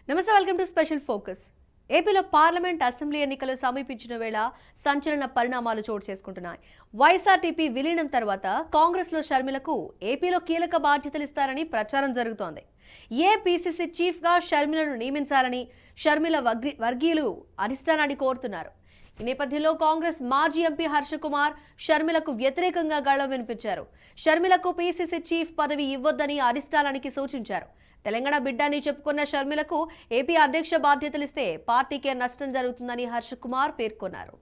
నమస్తే, welcome to special focus. ఏపీలో parliament assembly ఎన్నికలు సమీపించిన వేళ సంచలన పరిణామాలు చోటు చేసుకుంటున్నాయి. వైఎస్ఆర్టీపీ విలీనం తర్వాత కాంగ్రెస్ లో షర్మిలకు ఏపీలో కీలక బాధ్యతలు ఇస్తారని ప్రచారం జరుగుతోంది. ఏపీసీసీ చీఫ్ గా షర్మిలను నియమించాలని షర్మిల వర్గీయులు అధిష్టానాన్ని కోరుతున్నారు. ఈ నేపథ్యంలో కాంగ్రెస్ మాజీ ఎంపీ హర్ష కుమార్ షర్మిలకు వ్యతిరేకంగా గళం వినిపించారు. షర్మిలకు పీసీసీ చీఫ్ పదవి ఇవ్వొద్దని అధిష్టానానికి సూచించారు. తెలంగాణ బిడ్డని చెప్పుకున్న షర్మిలకు ఏపీ అధ్యక్ష బాధ్యతలిస్తే పార్టీకే నష్టం జరుగుతుందని హర్ష కుమార్ పేర్కొన్నారు.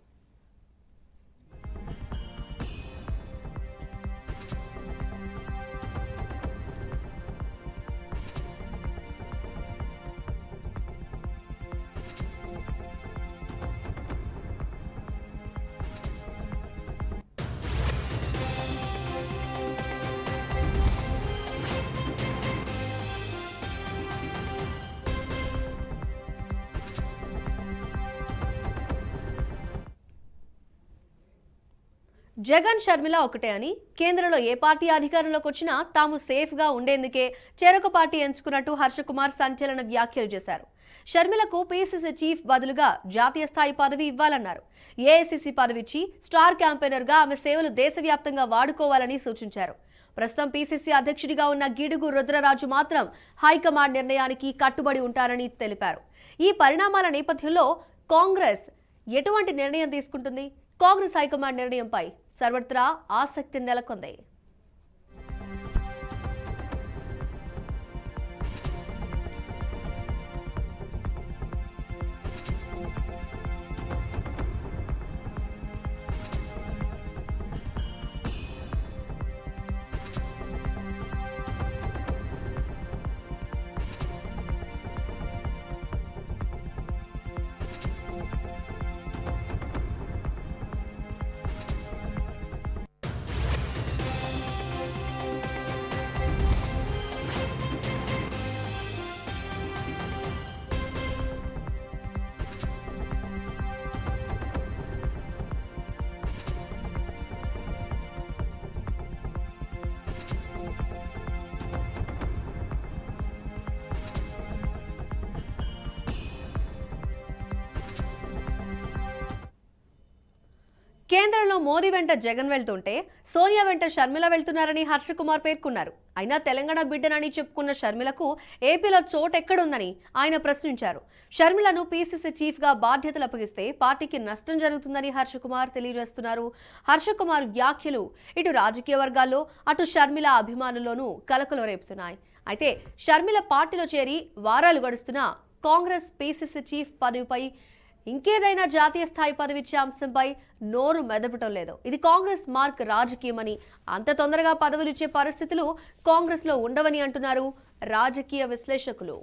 జగన్ షర్మిల ఒకటే అని, కేంద్రంలో ఏ పార్టీ అధికారంలోకి వచ్చినా తాము సేఫ్ గా ఉండేందుకే చెరొక పార్టీ ఎంచుకున్నట్టు హర్ష కుమార్ సంచలన వ్యాఖ్యలు చేశారు. షర్మిలకు పీసీసీ చీఫ్ బదులుగా జాతీయ స్థాయి పదవి ఇవ్వాలన్నారు. ఏఐసీసీ పదవిచ్చి స్టార్ క్యాంపెయినర్ గా ఆమె సేవలు దేశవ్యాప్తంగా వాడుకోవాలని సూచించారు. ప్రస్తుతం పీసీసీ అధ్యక్షుడిగా ఉన్న గిడుగు రుద్రరాజు మాత్రం హైకమాండ్ నిర్ణయానికి కట్టుబడి ఉంటారని తెలిపారు. ఈ పరిణామాల నేపథ్యంలో కాంగ్రెస్ ఎటువంటి నిర్ణయం తీసుకుంటుంది? కాంగ్రెస్ హైకమాండ్ నిర్ణయంపై సర్వత్రా ఆసక్తి నెలకొంది. కేంద్రంలో మోదీ వెంట జగన్ వెళ్తుంటే సోనియా వెంట షర్మిల వెళ్తున్నారని హర్ష కుమార్ పేర్కొన్నారు. అయినా తెలంగాణ బిడ్డనని చెప్పుకున్న షర్మిలకు ఏపీలో చోటెక్కడుందని ఆయన ప్రశ్నించారు. షర్మిలను పీసీసీ చీఫ్ గా బాధ్యతలు అప్పగిస్తే పార్టీకి నష్టం జరుగుతుందని హర్ష కుమార్ తెలియజేస్తున్నారు. హర్ష కుమార్ వ్యాఖ్యలు ఇటు రాజకీయ వర్గాల్లో అటు షర్మిల అభిమానుల్లోనూ కలకలం రేపుతున్నాయి. అయితే షర్మిల పార్టీలో చేరి వారాలు గడుస్తున్నా కాంగ్రెస్ పీసీసీ చీఫ్ పదవిపై ఇంకేదైనా జాతీయ స్థాయి పదవిచ్చే అంశంపై నోరు మెదపటం లేదు. ఇది కాంగ్రెస్ మార్క్ రాజకీయమని, అంత తొందరగా పదవులు ఇచ్చే పరిస్థితులు కాంగ్రెస్ లో ఉండవని అంటున్నారు రాజకీయ విశ్లేషకులు.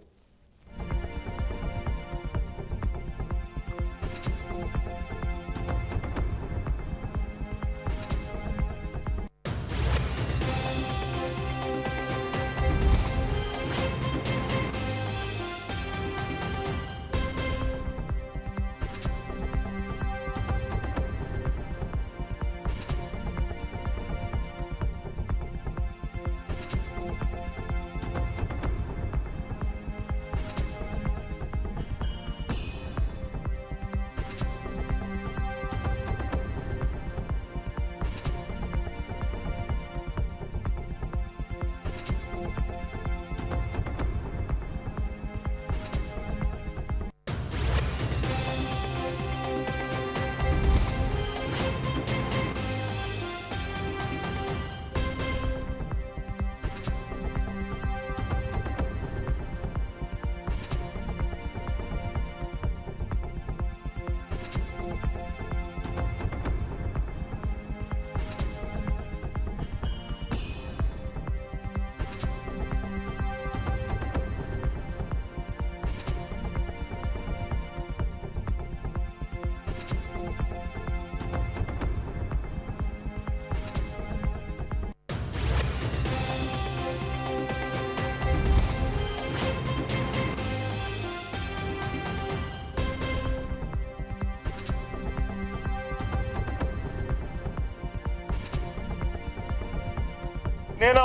నేను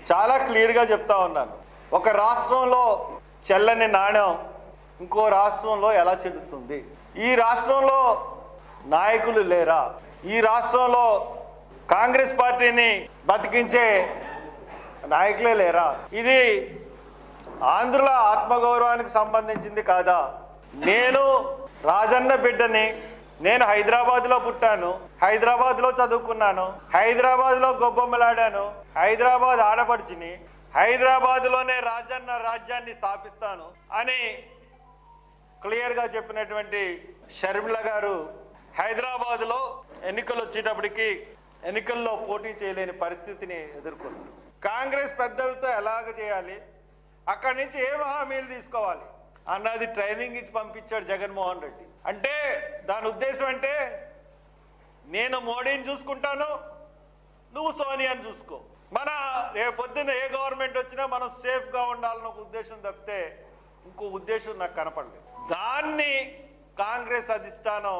చాలా క్లియర్గా చెప్తా ఉన్నాను. ఒక రాష్ట్రంలో చెల్లని నాణ్యం ఇంకో రాష్ట్రంలో ఎలా చెల్లుతుంది? ఈ రాష్ట్రంలో నాయకులు లేరా? ఈ రాష్ట్రంలో కాంగ్రెస్ పార్టీని బతికించే నాయకులే లేరా? ఇది ఆంధ్రుల ఆత్మగౌరవానికి సంబంధించింది కాదా? నేను రాజన్న బిడ్డని, నేను హైదరాబాద్లో పుట్టాను, హైదరాబాద్లో చదువుకున్నాను, హైదరాబాద్లో గొబ్బమ్మలాడాను, హైదరాబాద్ ఆడపడిచిని, హైదరాబాద్లోనే రాజన్న రాజ్యాన్ని స్థాపిస్తాను అని క్లియర్గా చెప్పినటువంటి షర్మిల గారు హైదరాబాద్లో ఎన్నికలు వచ్చేటప్పటికి ఎన్నికల్లో పోటీ చేయలేని పరిస్థితిని ఎదుర్కొన్నారు. కాంగ్రెస్ పెద్దలతో ఎలాగ చేయాలి, అక్కడి నుంచి ఏం హామీలు తీసుకోవాలి అన్నది ట్రైనింగ్ ఇచ్చి పంపించాడు జగన్మోహన్ రెడ్డి. అంటే దాని ఉద్దేశం అంటే నేను మోడీని చూసుకుంటాను, నువ్వు సోనియాని చూసుకో, మన పొద్దున్న ఏ గవర్నమెంట్ వచ్చినా మనం సేఫ్గా ఉండాలన్న ఒక ఉద్దేశం తప్పితే ఇంకో ఉద్దేశం నాకు కనపడలేదు. దాన్ని కాంగ్రెస్ అధిష్టానం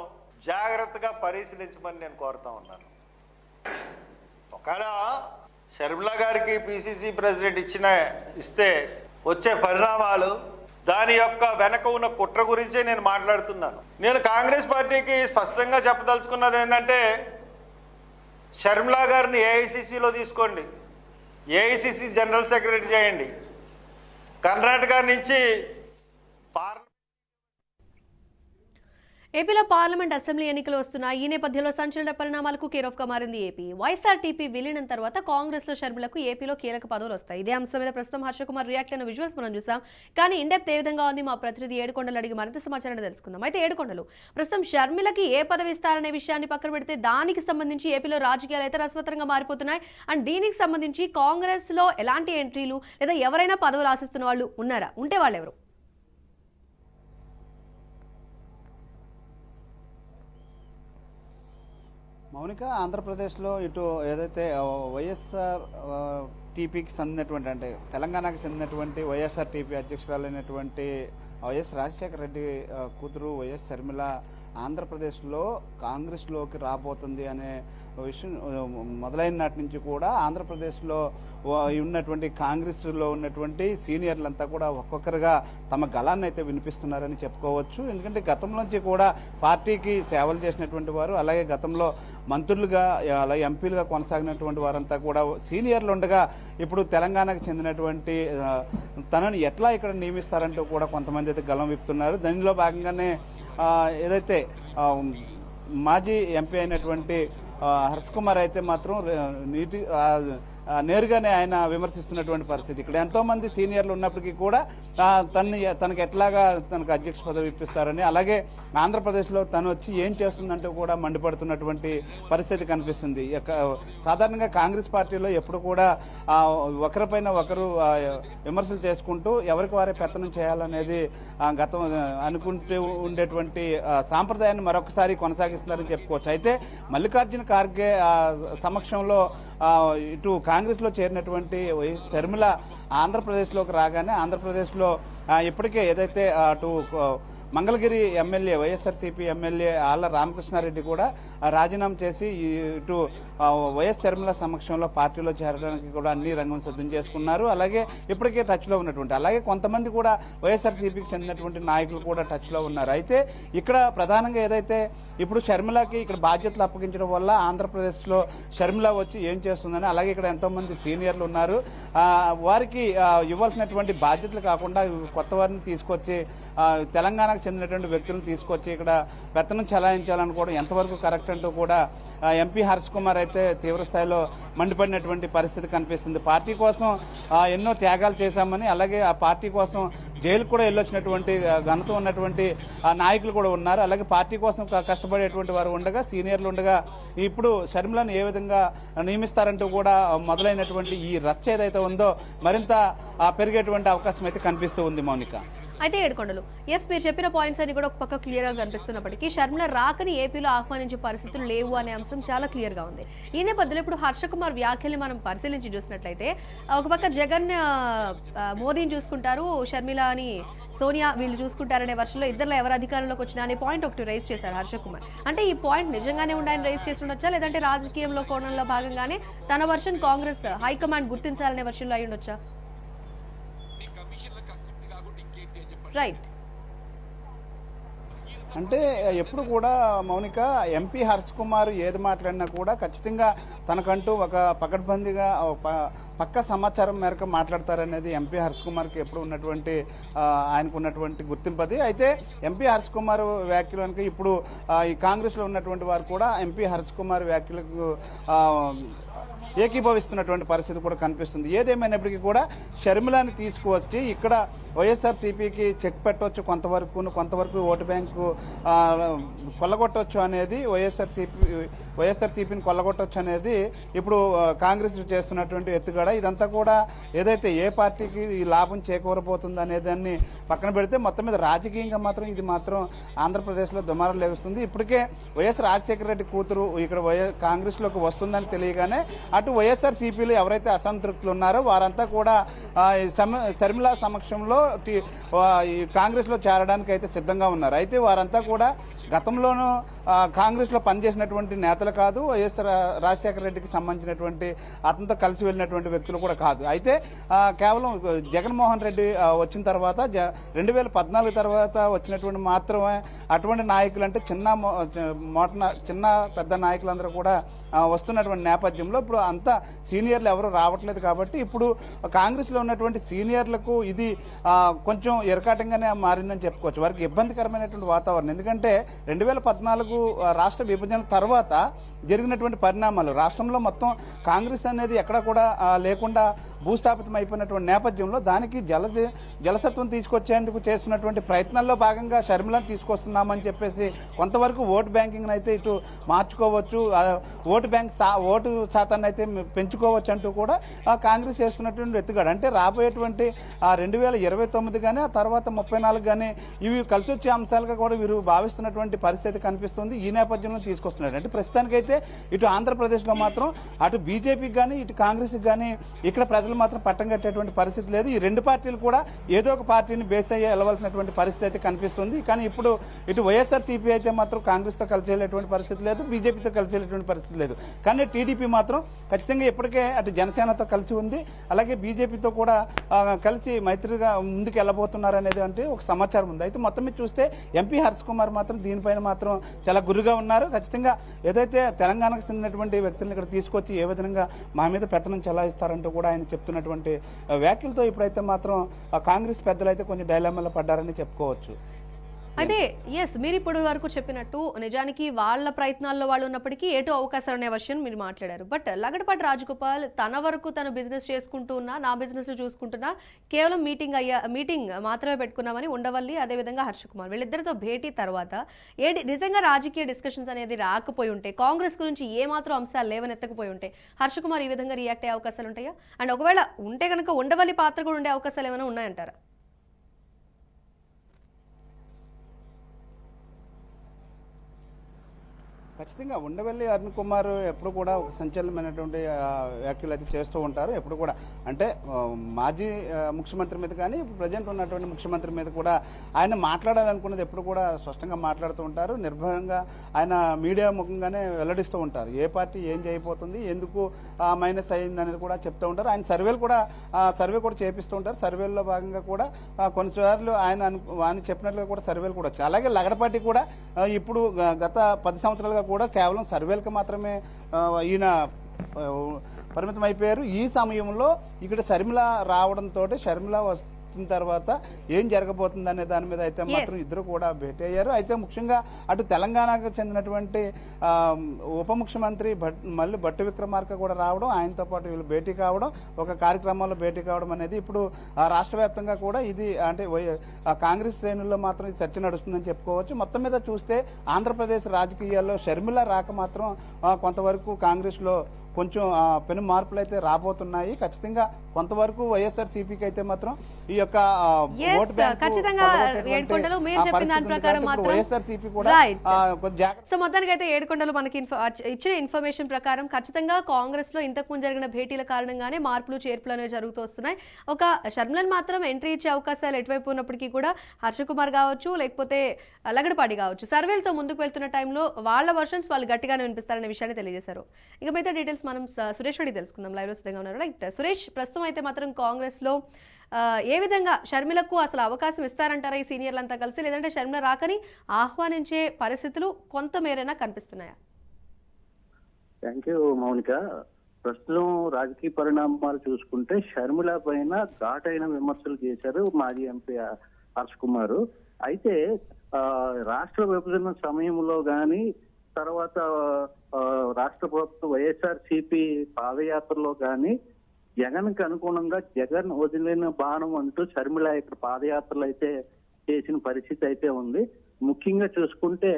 జాగ్రత్తగా పరిశీలించమని నేను కోరుతా ఉన్నాను. ఒకవేళ షర్మిల గారికి పిసిసి ప్రెసిడెంట్ ఇస్తే వచ్చే పరిణామాలు, దాని యొక్క వెనక ఉన్న కుట్ర గురించే నేను మాట్లాడుతున్నాను. నేను కాంగ్రెస్ పార్టీకి స్పష్టంగా చెప్పదలుచుకున్నది ఏంటంటే, షర్మిల గారిని ఏఐసిసిలో తీసుకోండి, ఏఐసిసి జనరల్ సెక్రటరీ చేయండి, కర్ణాటక నుంచి ఏపీలో పార్లమెంట్ అసెంబ్లీ ఎన్నికలు వస్తున్నాయి. ఈ నేపథ్యంలో సంచలన పరిణామాలకు కేరాఫ్గా మారింది ఏపీ. వైఎస్ఆర్టీపీ విలీనం తర్వాత కాంగ్రెస్ లో షర్మిలకు ఏపీలో కీలక పదవులు వస్తాయి. ఇదే అంశం మీద ప్రస్తుతం హర్షకుమార్ రియాక్ట్ అయిన విజువల్స్ మనం చూసాం. కానీ ఇండెప్త్ ఏ విధంగా ఉంది, మా ప్రతినిధి ఏడుకొండలు అడిగి మరింత సమాచారాన్ని తెలుసుకుందాం. అయితే ఏడుకొండలు, ప్రస్తుతం షర్మిలకి ఏ పదవి ఇస్తారనే విషయాన్ని పక్కన పెడితే దానికి సంబంధించి ఏపీలో రాజకీయాలు అయితే రసవత్తరంగా మారిపోతున్నాయి. అండ్ దీనికి సంబంధించి కాంగ్రెస్ లో ఎలాంటి ఎంట్రీలు లేదా ఎవరైనా పదవులు ఆశిస్తున్న వాళ్ళు ఉన్నారా? ఉంటే వాళ్ళు ఎవరు? మౌనిక, ఆంధ్రప్రదేశ్లో ఇటు ఏదైతే వైఎస్ఆర్ టీపీకి చెందినటువంటి, అంటే తెలంగాణకు చెందినటువంటి వైఎస్ఆర్ టీపీ అధ్యక్షురాలైనటువంటి వైఎస్ రాజశేఖర రెడ్డి కూతురు వైఎస్ షర్మిల ఆంధ్రప్రదేశ్లో కాంగ్రెస్లోకి రాబోతుంది అనే విషయం మొదలైన నాటి నుంచి కూడా ఆంధ్రప్రదేశ్లో ఉన్నటువంటి కాంగ్రెస్లో ఉన్నటువంటి సీనియర్లంతా కూడా ఒక్కొక్కరుగా తమ గళాన్ని అయితే వినిపిస్తున్నారని చెప్పుకోవచ్చు. ఎందుకంటే గతంలోంచి కూడా పార్టీకి సేవలు చేసినటువంటి వారు, అలాగే గతంలో మంత్రులుగా అలాగే ఎంపీలుగా కొనసాగినటువంటి వారంతా కూడా సీనియర్లు ఉండగా ఇప్పుడు తెలంగాణకు చెందినటువంటి తనని ఎట్లా ఇక్కడ నియమిస్తారంటూ కూడా కొంతమంది అయితే గళం విప్పుతున్నారు. దానిలో భాగంగానే ఏదైతే మాజీ ఎంపీ అయినటువంటి హర్ష్ కుమార్ అయితే మాత్రం నేరుగానే ఆయన విమర్శిస్తున్నటువంటి పరిస్థితి. ఇక్కడ ఎంతోమంది సీనియర్లు ఉన్నప్పటికీ కూడా తనకు ఎట్లాగా తనకు అధ్యక్ష పదవి ఇప్పిస్తారని, అలాగే ఆంధ్రప్రదేశ్లో తను వచ్చి ఏం చేస్తుందంటూ కూడా మండిపడుతున్నటువంటి పరిస్థితి కనిపిస్తుంది. సాధారణంగా కాంగ్రెస్ పార్టీలో ఎప్పుడు కూడా ఒకరిపైన ఒకరు విమర్శలు చేసుకుంటూ ఎవరికి వారే పెత్తనం చేయాలనేది గతం అనుకుంటూ ఉండేటువంటి సాంప్రదాయాన్ని మరొకసారి కొనసాగిస్తున్నారని చెప్పుకోవచ్చు. అయితే మల్లికార్జున ఖార్గే సమక్షంలో ఇటు కాంగ్రెస్లో చేరినటువంటి వైఎస్ షర్మిల ఆంధ్రప్రదేశ్లోకి రాగానే ఆంధ్రప్రదేశ్లో ఇప్పటికే ఏదైతే అటు మంగళగిరి ఎమ్మెల్యే వైఎస్ఆర్సీపీ ఎమ్మెల్యే ఆళ్ల రామకృష్ణారెడ్డి కూడా రాజీనామా చేసి ఇటు వైఎస్ షర్మిల సమక్షంలో పార్టీలో చేరడానికి కూడా అన్ని రంగం సిద్ధం చేసుకున్నారు. అలాగే ఇప్పటికే టచ్లో ఉన్నటువంటి, అలాగే కొంతమంది కూడా వైఎస్ఆర్సీపీకి చెందినటువంటి నాయకులు కూడా టచ్లో ఉన్నారు. అయితే ఇక్కడ ప్రధానంగా ఏదైతే ఇప్పుడు షర్మిలకి ఇక్కడ బాధ్యతలు అప్పగించడం వల్ల ఆంధ్రప్రదేశ్లో షర్మిల వచ్చి ఏం చేస్తుందని, అలాగే ఇక్కడ ఎంతోమంది సీనియర్లు ఉన్నారు, వారికి ఇవ్వాల్సినటువంటి బాధ్యతలు కాకుండా కొత్త వారిని తీసుకొచ్చి తెలంగాణకు చెందినటువంటి వ్యక్తులను తీసుకొచ్చి ఇక్కడ పెత్తనం చెలాయించాలనుకోవడం ఎంతవరకు కరెక్ట్ అంటూ కూడా ఎంపీ హర్ష్ కుమార్ అయితే తీవ్రస్థాయిలో మండిపడినటువంటి పరిస్థితి కనిపిస్తుంది. పార్టీ కోసం ఎన్నో త్యాగాలు చేశామని, అలాగే ఆ పార్టీ కోసం జైలు కూడా వెళ్ళొచ్చినటువంటి ఘనత ఉన్నటువంటి నాయకులు కూడా ఉన్నారు. అలాగే పార్టీ కోసం కష్టపడేటువంటి వారు ఉండగా, సీనియర్లు ఉండగా ఇప్పుడు షర్మిలను ఏ విధంగా నియమిస్తారంటూ కూడా మొదలైనటువంటి ఈ రచ్చ ఏదైతే ఉందో మరింత పెరిగేటువంటి అవకాశం అయితే కనిపిస్తూ ఉంది. మౌనిక, అయితే ఏడుకొండలు, ఎస్ మీరు చెప్పిన పాయింట్స్ అన్ని కూడా ఒక పక్క క్లియర్ గా కనిపిస్తున్నప్పటికీ షర్మిల రాకని ఏపీలో ఆహ్వానించే పరిస్థితులు లేవు అనే అంశం చాలా క్లియర్ గా ఉంది. ఈ నేపథ్యంలో ఇప్పుడు హర్ష కుమార్ వ్యాఖ్యల్ని మనం పరిశీలించి చూసినట్లయితే ఒక పక్క జగన్ మోదీని చూసుకుంటారు, షర్మిల అని సోనియా వీళ్ళు చూసుకుంటారనే వర్షంలో ఇద్దరులో ఎవరు అధికారంలోకి వచ్చినా అనే పాయింట్ ఒకటి రైజ్ చేశారు హర్ష కుమార్. అంటే ఈ పాయింట్ నిజంగానే ఉండాలని రైజ్ చేసి ఉండొచ్చా, లేదంటే రాజకీయంలో కోణంలో భాగంగానే తన వర్షన్ కాంగ్రెస్ హైకమాండ్ గుర్తించాలనే వర్షంలో అయి ఉండొచ్చా? రైట్. అంటే ఎప్పుడు కూడా మౌనిక ఎంపీ హర్ష్ కుమార్ ఏది మాట్లాడినా కూడా ఖచ్చితంగా తనకంటూ ఒక పకడ్బందీగా పక్క సమాచారం మేరకు మాట్లాడతారనేది ఎంపీ హర్ష్ కుమార్కి ఎప్పుడు ఉన్నటువంటి ఆయనకు ఉన్నటువంటి గుర్తింపది. అయితే ఎంపీ హర్ష్ కుమార్ వ్యాఖ్యలకు ఇప్పుడు ఈ కాంగ్రెస్లో ఉన్నటువంటి వారు కూడా ఎంపీ హర్ష్ కుమార్ వ్యాఖ్యలకు ఏకీభవిస్తున్నటువంటి పరిస్థితి కూడా కనిపిస్తుంది. ఏదేమైనప్పటికీ కూడా షర్మిలాని తీసుకువచ్చి ఇక్కడ వైఎస్ఆర్సీపీకి చెక్ పెట్టవచ్చు, కొంతవరకు ఓటు బ్యాంకు కొల్లగొట్టవచ్చు అనేది వైఎస్ఆర్సీపీని కొల్లగొట్టవచ్చు అనేది ఇప్పుడు కాంగ్రెస్ చేస్తున్నటువంటి ఎత్తుగడ. ఇదంతా కూడా ఏదైతే ఏ పార్టీకి ఈ లాభం చేకూరబోతుంది అనే దాన్ని పక్కన పెడితే మొత్తం మీద రాజకీయంగా మాత్రం ఇది మాత్రం ఆంధ్రప్రదేశ్లో దుమారం లేస్తుంది. ఇప్పటికే వైఎస్ రాజశేఖర రెడ్డి కూతురు ఇక్కడ కాంగ్రెస్లోకి వస్తుందని తెలియగానే అటు వైఎస్ఆర్సీపీలో ఎవరైతే అసంతృప్తులు ఉన్నారో వారంతా కూడా షర్మిల సమక్షంలో ఈ కాంగ్రెస్లో చేరడానికి అయితే సిద్ధంగా ఉన్నారు. అయితే వారంతా కూడా గతంలోనూ కాంగ్రెస్లో పనిచేసినటువంటి నేతలు కాదు, వైఎస్ రాజశేఖర రెడ్డికి సంబంధించినటువంటి అతనితో కలిసి వెళ్ళినటువంటి వ్యక్తులు కూడా కాదు. అయితే కేవలం జగన్మోహన్ రెడ్డి వచ్చిన తర్వాత 2014 తర్వాత వచ్చినటువంటి మాత్రమే అటువంటి నాయకులు అంటే చిన్న పెద్ద నాయకులందరూ కూడా వస్తున్నటువంటి నేపథ్యంలో ఇప్పుడు అంతా సీనియర్లు ఎవరు రావట్లేదు. కాబట్టి ఇప్పుడు కాంగ్రెస్లో ఉన్నటువంటి సీనియర్లకు ఇది కొంచెం ఇరకాటంగానే మారిందని చెప్పుకోవచ్చు. వారికి ఇబ్బందికరమైనటువంటి వాతావరణం. ఎందుకంటే 2014 రాష్ట్ర విభజన తర్వాత జరిగినటువంటి పరిణామాలు రాష్ట్రంలో మొత్తం కాంగ్రెస్ అనేది ఎక్కడ కూడా లేకుండా భూస్థాపితం అయిపోయినటువంటి నేపథ్యంలో దానికి జలసత్వం తీసుకొచ్చేందుకు చేస్తున్నటువంటి ప్రయత్నాల్లో భాగంగా షర్మిలను తీసుకొస్తున్నామని చెప్పేసి కొంతవరకు ఓటు బ్యాంకింగ్ అయితే ఇటు మార్చుకోవచ్చు, ఓటు శాతాన్ని అయితే పెంచుకోవచ్చు అంటూ కూడా కాంగ్రెస్ చేస్తున్నటువంటి ఎత్తుగడ. అంటే రాబోయేటువంటి 2029 కానీ ఆ తర్వాత 34 కానీ ఇవి కలిసి వచ్చే అంశాలుగా కూడా వీరు భావిస్తున్నటువంటి పరిస్థితి కనిపిస్తుంది. ఈ నేపథ్యంలో తీసుకొస్తున్నారు. అంటే ప్రస్తుతానికైతే ఇటు ఆంధ్రప్రదేశ్లో మాత్రం అటు బీజేపీకి కానీ ఇటు కాంగ్రెస్కి కానీ ఇక్కడ ప్రజలు మాత్రం పట్టం కట్టేటువంటి పరిస్థితి లేదు. ఈ రెండు పార్టీలు కూడా ఏదో ఒక పార్టీని బేస్ అయ్యి వెళ్ళవలసినటువంటి పరిస్థితి అయితే కనిపిస్తుంది. కానీ ఇప్పుడు ఇటు వైఎస్ఆర్సీపీ అయితే మాత్రం కాంగ్రెస్తో కలిసి వెళ్ళేటువంటి పరిస్థితి లేదు, బీజేపీతో కలిసి వెళ్ళేటువంటి పరిస్థితి లేదు. కానీ టీడీపీ మాత్రం ఖచ్చితంగా ఇప్పటికే అటు జనసేనతో కలిసి ఉంది, అలాగే బీజేపీతో కూడా కలిసి మైత్రిగా ముందుకు వెళ్ళబోతున్నారు అనేది అంటే ఒక సమాచారం ఉంది. అయితే మొత్తం మీద చూస్తే ఎంపీ హర్ష్ కుమార్ మాత్రం దీనిపైన మాత్రం చాలా గురుగా ఉన్నారు. ఖచ్చితంగా ఏదైతే తెలంగాణకు చెందినటువంటి వ్యక్తులను ఇక్కడ తీసుకొచ్చి ఏ విధంగా మా మీద పెత్తనం చెలాయిస్తారంటూ కూడా ఆయన చెప్తున్నటువంటి వ్యాఖ్యలతో ఇప్పుడైతే మాత్రం కాంగ్రెస్ పెద్దలు అయితే కొంచెం డైలమాలో పడ్డారని చెప్పుకోవచ్చు. అయితే మీరు ఇప్పటి వరకు చెప్పినట్టు నిజానికి వాళ్ళ ప్రయత్నాల్లో వాళ్ళు ఉన్నప్పటికీ ఏటో అవకాశాలు అనే విషయం మీరు మాట్లాడారు. బట్ లగడపాటి రాజగోపాల్ తన వరకు తను బిజినెస్ చేసుకుంటూ ఉన్నా, నా బిజినెస్లు చూసుకుంటున్నా, కేవలం మీటింగ్ మాత్రమే పెట్టుకున్నామని ఉండవల్లి అదేవిధంగా హర్ష కుమార్ వీళ్ళిద్దరితో భేటీ తర్వాత నిజంగా రాజకీయ డిస్కషన్స్ అనేది రాకపోయి ఉంటే, కాంగ్రెస్ గురించి ఏమాత్రం అంశాలు లేవనెత్తకపోయి ఉంటే హర్ష కుమార్ ఈ విధంగా రియాక్ట్ అయ్యే అవకాశాలు ఉంటాయా? అండ్ ఒకవేళ ఉంటే కనుక ఉండవల్లి పాత్ర కూడా ఉండే అవకాశాలు ఏమైనా ఉన్నాయంటారా? ఖచ్చితంగా ఉండవల్లి అరుణ్ కుమార్ ఎప్పుడు కూడా ఒక సంచలనమైనటువంటి వ్యాఖ్యలు అయితే చేస్తూ ఉంటారు. ఎప్పుడు కూడా అంటే మాజీ ముఖ్యమంత్రి మీద కానీ ఇప్పుడు ప్రజెంట్ ఉన్నటువంటి ముఖ్యమంత్రి మీద కూడా ఆయన మాట్లాడాలనుకున్నది ఎప్పుడు కూడా స్పష్టంగా మాట్లాడుతూ ఉంటారు. నిర్భయంగా ఆయన మీడియా ముఖంగానే వెల్లడిస్తూ ఉంటారు. ఏ పార్టీ ఏం చేయబోతుంది, ఎందుకు మైనస్ అయింది అనేది కూడా చెప్తూ ఉంటారు. ఆయన సర్వే కూడా చేపిస్తూ ఉంటారు. సర్వేల్లో భాగంగా కూడా కొన్నిసార్లు ఆయన చెప్పినట్లుగా కూడా సర్వేలు కూడా వచ్చాయి. అలాగే లగడపాటి కూడా ఇప్పుడు గత 10 సంవత్సరాలుగా కూడా కేవలం సర్వేలకు మాత్రమే ఈయన పరిమితం అయిపోయారు. ఈ సమయంలో ఇక్కడ షర్మిల రావడంతో షర్మిల వస్తున్న తర్వాత ఏం జరగబోతుంది అనే దాని మీద అయితే మాత్రం ఇద్దరు కూడా భేటీ అయ్యారు. అయితే ముఖ్యంగా అటు తెలంగాణకు చెందినటువంటి ఉప ముఖ్యమంత్రి మళ్ళీ భట్టి విక్రమార్క కూడా రావడం, ఆయనతో పాటు వీళ్ళు భేటీ కావడం, ఒక కార్యక్రమంలో భేటీ కావడం అనేది ఇప్పుడు రాష్ట్ర వ్యాప్తంగా కూడా ఇది అంటే కాంగ్రెస్ శ్రేణుల్లో మాత్రం ఇది చర్చ నడుస్తుందని చెప్పుకోవచ్చు. మొత్తం మీద చూస్తే ఆంధ్రప్రదేశ్ రాజకీయాల్లో షర్మిల రాక మాత్రం కొంతవరకు కాంగ్రెస్లో కొంచెం పెను మార్పులు అయితే రాబోతున్నాయి. ఖచ్చితంగా కొంతవరకు వైఎస్ఆర్సీపీకి అయితే మాత్రం ఈ యొక్క ఓట్ బ్యాంక్ వైఎస్ఆర్సీపీ కూడా సో మొత్తానికి అయితే ఏడుకొండలు మనకి ఇచ్చిన ఇన్ఫర్మేషన్ ప్రకారం ఖచ్చితంగా కాంగ్రెస్ లో ఇంతకు ముందు జరిగిన భేటీల కారణంగానే మార్పులు చేర్పులు అనేవి జరుగుతూ వస్తున్నాయి. ఒక షర్మిలను మాత్రం ఎంట్రీ ఇచ్చే అవకాశాలు ఎటువైపు ఉన్నప్పటికీ కూడా హర్ష కుమార్ కావచ్చు, లేకపోతే లగడపాటి కావచ్చు, సర్వేలతో ముందుకు వెళ్తున్న టైంలో వాళ్ళ వర్షన్స్ వాళ్ళు గట్టిగానే వినిపిస్తారనే విషయాన్ని తెలియజేశారు. ఇక మిగతా డీటెయిల్స్ మనం సురేష్ రెడ్డి తెలుసుకుందాం, లైవ్ లో సిద్ధంగా ఉన్నారు. రైట్ సురేష్, ప్రస్తుతం అయితే మాత్రం కాంగ్రెస్ లో ఏ విధంగా షర్మిలకు అసలు అవకాశం ఇస్తారంటారా ఈ సీనియర్లంతా కలిసి, లేదంటే షర్మిల రాకని ఆహ్వానించే పరిస్థితులు కొంత మేరైనా కనిపిస్తున్నాయా? Thank you Mounika. ప్రస్తుతం రాజకీయ పరిణామాలు చూసుకుంటే షర్మిల పైన ఘాటైన విమర్శలు చేశారు మాజీ ఎంపీ హర్ష్ కుమార్. అయితే రాష్ట్ర విభజన సమయంలో కానీ తర్వాత రాష్ట్ర ప్రభుత్వం వైఎస్ఆర్సీపీ పాదయాత్రలో కానీ జగన్ కి అనుగుణంగా జగన్ వదిలిన బాణం అంటూ షర్మిల ఇక్కడ పాదయాత్రలు అయితే చేసిన పరిస్థితి అయితే ఉంది. ముఖ్యంగా చూసుకుంటే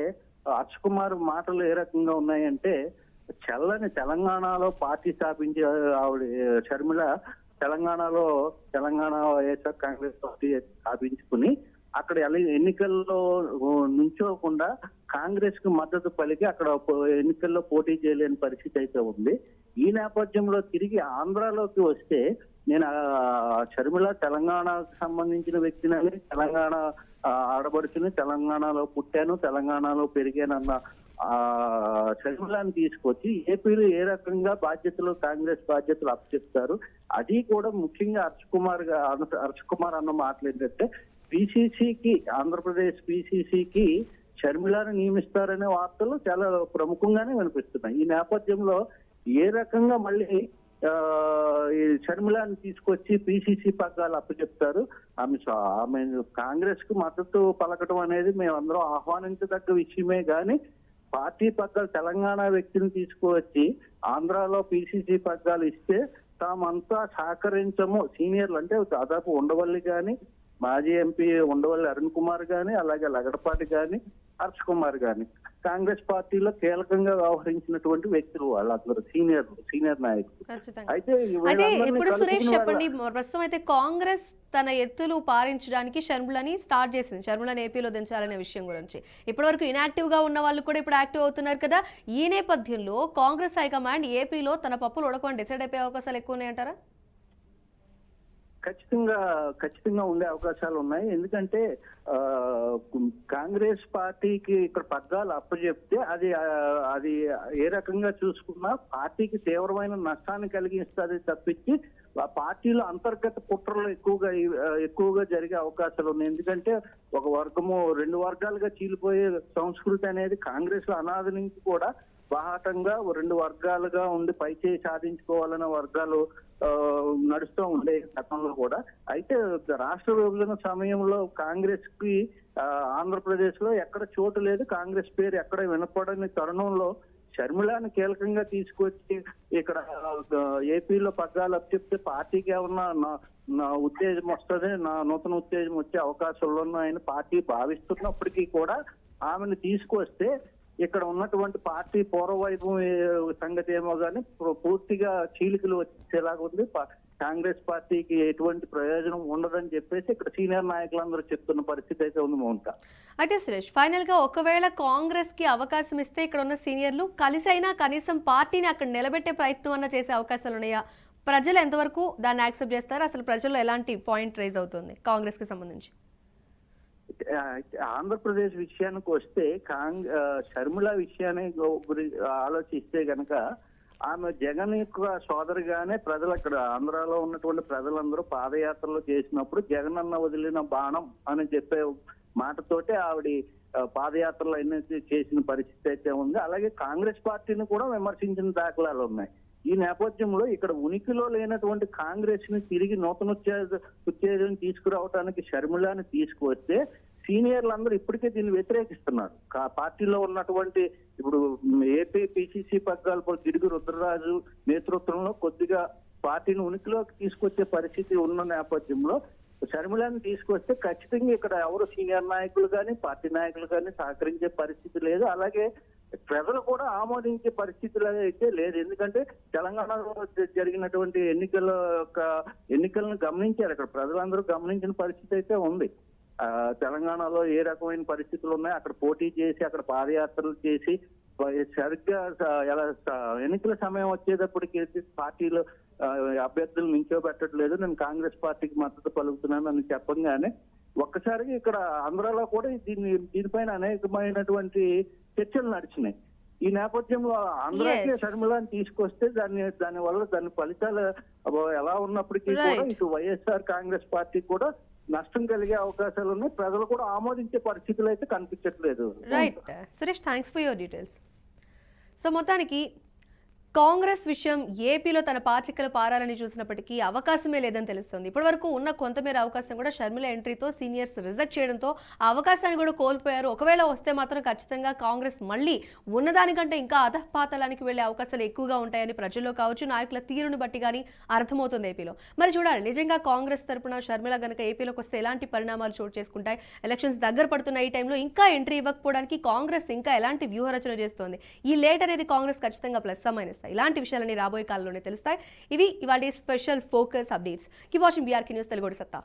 హర్ష్ కుమార్ మాటలు ఏ రకంగా ఉన్నాయంటే, చల్లని తెలంగాణలో పార్టీ స్థాపించే ఆవిడ షర్మిల తెలంగాణ వైఎస్ఆర్ కాంగ్రెస్ పార్టీ స్థాపించుకుని అక్కడ ఎన్నికల్లో నుంచోకుండా కాంగ్రెస్ కు మద్దతు పలికి అక్కడ ఎన్నికల్లో పోటీ చేయలేని పరిస్థితి అయితే ఉంది. ఈ నేపథ్యంలో తిరిగి ఆంధ్రాలోకి వస్తే నేను షర్మిల తెలంగాణకు సంబంధించిన వ్యక్తిని, తెలంగాణ ఆడబడుచుని, తెలంగాణలో పుట్టాను, తెలంగాణలో పెరిగానన్న షర్మిలాని తీసుకొచ్చి ఏపీలో ఏ రకంగా బాధ్యతలు కాంగ్రెస్ బాధ్యతలు అప్పచెప్తారు. అది కూడా ముఖ్యంగా హర్ష్ కుమార్ అన్న మాటలు ఏంటంటే, పిసిసికి ఆంధ్రప్రదేశ్ పిసిసికి షర్మిలాని నియమిస్తారనే వార్తలు చాలా ప్రముఖంగానే వినిపిస్తున్నాయి. ఈ నేపథ్యంలో ఏ రకంగా మళ్ళీ ఈ షర్మిలాని తీసుకొచ్చి పిసిసి పగ్గాలు అప్పచెప్తారు. ఆమె కాంగ్రెస్ కు మద్దతు పలకడం అనేది మేమందరం ఆహ్వానించదగ్గ విషయమే, కానీ పార్టీ పగ్గాలు తెలంగాణ వ్యక్తిని తీసుకువచ్చి ఆంధ్రాలో పిసిసి పగ్గాలు ఇస్తే తామంతా సహకరించము. సీనియర్లు అంటే దాదాపు ఉండవల్లి కానీ, మాజీ ఎంపీ ఉండవల్లి అరుణ్ కుమార్ గాని, అలాగే లగడపాటి గాని, హర్ష్ కుమార్ గాని కాంగ్రెస్ పార్టీలో కీలకంగా వ్యవహరించినటువంటి వ్యక్తులు వాళ్ళందరూ సీనియర్ నాయకులు. అయితే ఇప్పుడు సురేష్ చెప్పండి, ప్రస్తుతం అయితే కాంగ్రెస్ తన ఎత్తులు పారించడానికి షర్మిలని స్టార్ట్ చేసింది, షర్మిలని ఏపీలో దించాలనే విషయం గురించి. ఇప్పటివరకు ఇనాక్టివ్ గా ఉన్న వాళ్ళు కూడా ఇప్పుడు యాక్టివ్ అవుతున్నారు కదా. ఈ నేపథ్యంలో కాంగ్రెస్ హైకమాండ్ ఏపీలో తన పప్పులు ఉడకని డిసైడ్ అయిపోయే అవకాశాలు ఎక్కువ ఉన్నాయంటారా? ఖచ్చితంగా ఉండే అవకాశాలు ఉన్నాయి. ఎందుకంటే కాంగ్రెస్ పార్టీకి ఇక్కడ పగ్గాలు అప్పచెప్తే అది ఏ రకంగా చూసుకున్నా పార్టీకి తీవ్రమైన నష్టాన్ని కలిగిస్తుంది తప్పించి పార్టీలో అంతర్గత కుట్రలు ఎక్కువగా జరిగే అవకాశాలు ఉన్నాయి. ఎందుకంటే ఒక వర్గము రెండు వర్గాలుగా చీలిపోయే సంస్కృతి అనేది కాంగ్రెస్ లో అనాది నుంచి కూడా బాహాటంగా రెండు వర్గాలుగా ఉండి పైచేయి సాధించుకోవాలనే వర్గాలు నడుస్తూ ఉండే గతంలో కూడా. అయితే రాష్ట్ర విభజన సమయంలో కాంగ్రెస్ కి ఆంధ్రప్రదేశ్ లో ఎక్కడ చోటు లేదు, కాంగ్రెస్ పేరు ఎక్కడ వినపడని తరుణంలో షర్మిలాని కీలకంగా తీసుకొచ్చి ఇక్కడ ఏపీలో పగ్గాలు అప్పచెప్తే పార్టీకి ఏమన్నా నా ఉత్తేజం వస్తుంది, నా నూతన ఉత్తేజం వచ్చే అవకాశాలు ఉన్నాయని పార్టీ భావిస్తున్నప్పటికీ కూడా ఆమెను తీసుకొస్తే ఇక్కడ ఉన్నటువంటి పార్టీ పూర్వవైభవం సంగతి ఏమో కానీ పూర్తిగా చీలికలు వచ్చేలాగా ఉంది. కాంగ్రెస్ పార్టీకి ఎటువంటి ప్రయోజనం ఉండదని చెప్పేసి ఇక్కడ సీనియర్ నాయకులందరూ చెప్తున్న పరిస్థితి అయితే ఉంది మౌనిక. అయితే సురేష్, ఫైనల్ గా ఒకవేళ కాంగ్రెస్ కి అవకాశం ఇస్తే ఇక్కడ ఉన్న సీనియర్లు కలిసి అయినా కనీసం పార్టీని అక్కడ నిలబెట్టే ప్రయత్నం అన్న చేసే అవకాశాలు ఉన్నాయా? ప్రజలు ఎంతవరకు దాన్ని యాక్సెప్ట్ చేస్తారు? అసలు ప్రజల్లో ఎలాంటి పాయింట్ రైజ్ అవుతుంది కాంగ్రెస్ కి సంబంధించి? ఆంధ్రప్రదేశ్ విషయానికి వస్తే షర్మిల విషయాన్ని ఆలోచిస్తే గనక ఆమె జగన్ యొక్క సోదరిగానే ప్రజలు అక్కడ ఆంధ్రాలో ఉన్నటువంటి ప్రజలందరూ పాదయాత్రలు చేసినప్పుడు జగన్ అన్న వదిలిన బాణం అని చెప్పే మాటతోటే ఆవిడ పాదయాత్రలు అన్ని చేసిన పరిస్థితి అయితే ఉంది. అలాగే కాంగ్రెస్ పార్టీని కూడా విమర్శించిన దాఖలాలు ఉన్నాయి. ఈ నేపథ్యంలో ఇక్కడ ఉనికిలో లేనటువంటి కాంగ్రెస్ ని తిరిగి నూతన ఉత్తేజం తీసుకురావడానికి షర్మిలాని తీసుకువస్తే సీనియర్లందరూ ఇప్పటికే దీన్ని వ్యతిరేకిస్తున్నారు. పార్టీలో ఉన్నటువంటి ఇప్పుడు ఏపీ పిసిసి పగ్గాలు గిడుగు రుద్రరాజు నేతృత్వంలో కొద్దిగా పార్టీని ఉనికిలోకి తీసుకొచ్చే పరిస్థితి ఉన్న నేపథ్యంలో షర్మిలాని తీసుకొస్తే ఖచ్చితంగా ఇక్కడ ఎవరు సీనియర్ నాయకులు కానీ పార్టీ నాయకులు కానీ సహకరించే పరిస్థితి లేదు. అలాగే ప్రజలు కూడా ఆమోదించే పరిస్థితులు అయితే లేదు. ఎందుకంటే తెలంగాణలో జరిగినటువంటి ఎన్నికలను గమనించారు, అక్కడ ప్రజలందరూ గమనించిన పరిస్థితి అయితే ఉంది. తెలంగాణలో ఏ రకమైన పరిస్థితులు ఉన్నాయి, అక్కడ పోటీ చేసి అక్కడ పాదయాత్రలు చేసి సరిగ్గా ఎన్నికల సమయం వచ్చేటప్పటికి పార్టీలో అభ్యర్థులు నించోబెట్టట్లేదు, నేను కాంగ్రెస్ పార్టీకి మద్దతు పలుకుతున్నాను అని చెప్పగానే ఒక్కసారిగా ఇక్కడ ఆంధ్రాలో కూడా దీనిపైన అనేకమైనటువంటి చర్చలు నడిచినాయి. ఈ నేపథ్యంలో ఆంధ్రాకి Yes. షర్మిలాని తీసుకొస్తే దాని వల్ల దాని ఫలితాలు ఎలా ఉన్నప్పటికీ కూడా Right. ఇటు వైఎస్ఆర్ కాంగ్రెస్ పార్టీ కూడా నష్టం కలిగే అవకాశాలు ఉన్నాయి. ప్రజలు కూడా ఆమోదించే పరిస్థితులు అయితే కనిపించట్లేదు. Right Suresh, thanks for your details. So మొత్తానికి కాంగ్రెస్ విషయం ఏపీలో తన పాచికలు పారాలని చూసినప్పటికీ అవకాశమే లేదని తెలుస్తుంది. ఇప్పటివరకు ఉన్న కొంతమేర అవకాశం కూడా షర్మిల ఎంట్రీతో సీనియర్స్ రిజెక్ట్ చేయడంతో ఆ అవకాశాన్ని కూడా కోల్పోయారు. ఒకవేళ వస్తే మాత్రం ఖచ్చితంగా కాంగ్రెస్ మళ్ళీ ఉన్నదానికంటే ఇంకా అధపాతలానికి వెళ్లే అవకాశాలు ఎక్కువగా ఉంటాయని ప్రజల్లో కావచ్చు, నాయకుల తీరును బట్టి కానీ అర్థమవుతుంది ఏపీలో. మరి చూడాలి నిజంగా కాంగ్రెస్ తరపున షర్మిల గనక ఏపీలోకి వస్తే ఎలాంటి పరిణామాలు చోటు చేసుకుంటాయి. ఎలక్షన్స్ దగ్గర పడుతున్న ఈ టైంలో ఇంకా ఎంట్రీ ఇవ్వకపోవడానికి కాంగ్రెస్ ఇంకా ఎలాంటి వ్యూహరచన చేస్తోంది. ఈ లేట్ అనేది కాంగ్రెస్ ఖచ్చితంగా ప్లస్ మైనస్. ఇలాంటి విషయాలని రాబోయే కాలంలోనే తెలుస్తాయి. ఇవి ఇవాళ special focus updates. Keep watching BRK news Telugu సత్తా.